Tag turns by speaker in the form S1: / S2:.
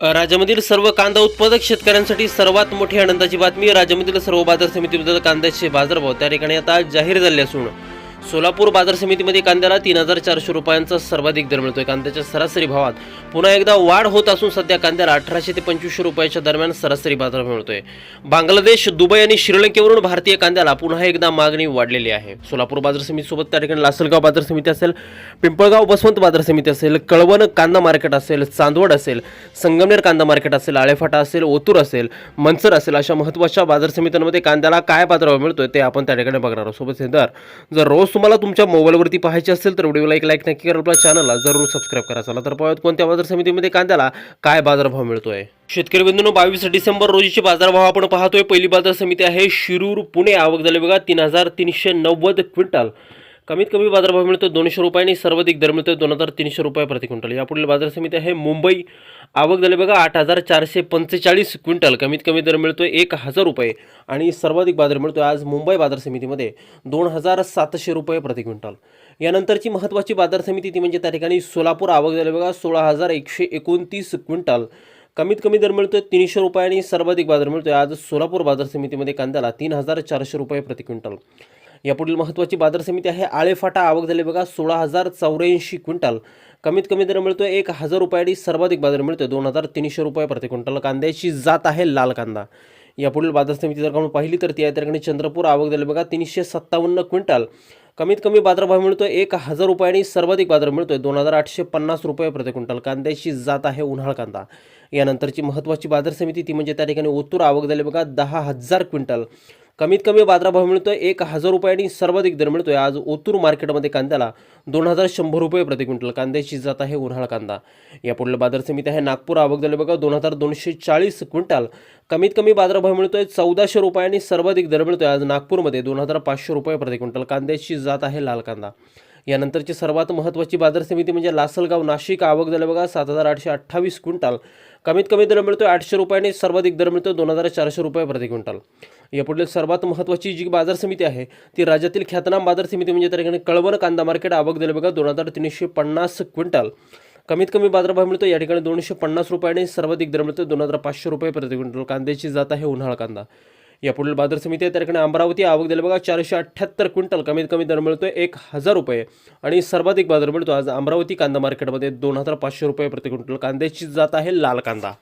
S1: राज्यामधील सर्व कांदा उत्पादक शेतकऱ्यांसाठी सर्वात मोठी आनंदाची बातमी. राज्यामधील सर्व बाजार समितीबद्दल कांद्याचे बाजारभाव त्या ठिकाणी आता जाहीर झाले असून सोलापूर बाजार समितीमध्ये कांद्याला 3,400 रुपयांचा सर्वाधिक दर मिळतोय. कांद्याच्या सरासरी भावात पुन्हा एकदा वाढ होत असून सध्या कांद्याला 1800 ते 2500 रुपयाच्या दरम्यान सरासरी बाजार मिळतोय. बांगलादेश, दुबई आणि श्रीलंकेवरून भारतीय कांद्याला पुन्हा एकदा मागणी वाढलेली आहे. सोलापूर बाजार समितीसोबत त्या ठिकाणी लासलगाव बाजार समिती असेल, पिंपळगाव बसवंत बाजार समिती असेल, कळवण कांदा मार्केट असेल, चांदवड असेल, संगमनेर कांदा मार्केट असेल, आळेफाटा असेल, ओतूर असेल, मनसर असेल, अशा महत्त्वाच्या बाजार समित्यांमध्ये कांद्याला काय बाजारभाव मिळतोय ते आपण त्या ठिकाणी बघणार आहोत. सोबत जर रोज तुम्हाला तुमच्या मोबाईलवरती पाहायचे असेल तर व्हिडिओला एक लाईक नक्की करा, आपल्या चॅनलला जरूर सबस्क्राईब करा. चला तर पाहूयात कोणत्या बाजार समितीमध्ये कांद्याला काय बाजारभाव मिळतोय. शेतकरी बंधूंनो, 22 डिसेंबर रोजीचे बाजारभाव आपण पाहतोय. पहिली बाजार समिती आहे शिरूर पुणे. आवक झाली बघा 3,390 क्विंटल. कमीत कमी बाजारभाव मिळतो 200 रुपयांनी, सर्वाधिक दर मिळतो 2,300 रुपये प्रति क्विंटल. यापुढील बाजार समिती आहे मुंबई. आवक झाली बघा 8,445 क्विंटल. कमीत कमी दर मिळतोय 1,000 रुपये आणि सर्वाधिक बाजार मिळतोय आज मुंबई बाजार समितीमध्ये 2,700 रुपये प्रति क्विंटल. यानंतरची महत्त्वाची बाजार समिती ती म्हणजे त्या ठिकाणी सोलापूर. आवक झाली बघा 16,129 क्विंटल. कमीत कमी दर मिळतोय 300 रुपये आणि सर्वाधिक बाजार मिळतोय आज सोलापूर बाजार समितीमध्ये कांद्याला 3,400 रुपये प्रति क्विंटल. यापुढील महत्त्वाची बाजार समिती आहे आळेफाटा. आवक झाली बघा 16,084 क्विंटल. कमीत कमी दर मिळतोय 1,000 रुपये आणि सर्वाधिक बाजार मिळतोय 2,300 रुपये प्रति क्विंटल. कांद्याची जात आहे लाल कांदा. यापुढील बाजार समिती जर आपण पाहिली तर ती आहे त्या ठिकाणी चंद्रपूर. आवक झाली बघा 357 क्विंटल. कमीत कमी बाजारभाव मिळतोय 1,000 रुपये आणि सर्वाधिक बाजार मिळतोय 2,850 रुपये प्रति क्विंटल. कांद्याची जात आहे उन्हाळ कांदा. यानंतरची महत्त्वाची बाजार समिती ती म्हणजे त्या ठिकाणी ओतूर. आवक झाली बघा 10,000 क्विंटल. कमीत कमी बाजारभाव मिळतोय 1,000 रुपये आणि सर्वाधिक दर मिळतोय आज ओतूर मार्केटमध्ये कांद्याला 2,100 रुपये प्रति क्विंटल. कांद्याची जात आहे उन्हाळ कांदा. यापुढील बाजार समिती आहे नागपूर. आवक झाली बघा 2,240 क्विंटल. कमीत कमी बाजारभाव मिळतोय 1,400 रुपये आणि सर्वाधिक दर मिळतोय आज नागपूरमध्ये 2,500 रुपये प्रति क्विंटल. कांद्याची जात आहे लाल कांदा. यानंतरची सर्वात महत्त्वाची बाजार समिती म्हणजे लासलगाव नाशिक. आवक झाली बघा 7,828 क्विंटल. कमीत कमी दर मिळतोय 800 रुपये आणि सर्वाधिक दर मिळतोय 2,400 रुपये प्रति क्विंटल. यापुढील सर्वात महत्त्वाची जी बाजार समिती आहे ती राज्यातील ख्यातनाम बाजार समिती म्हणजे त्या ठिकाणी कळवण कांदा मार्केट. आवक झाली बघा 2,350 क्विंटल. कमीत कमी बाजारभाव मिळतो या ठिकाणी 250 रुपये आणि सर्वाधिक दर मिळतो 2,500 रुपये प्रति क्विंटल. कांद्याची जात आहे उन्हाळ कांदा. यापुढील बाजार समिती आहे त्या ठिकाणी अमरावती. आवक झाली बघा 478 क्विंटल. कमीत कमी दर मिळतोय 1,000 रुपये आणि सर्वाधिक बाजार मिळतो आज अमरावती कांदा मार्केटमध्ये 2,500 रुपये प्रति क्विंटल. कांद्याची जात आहे लाल कांदा.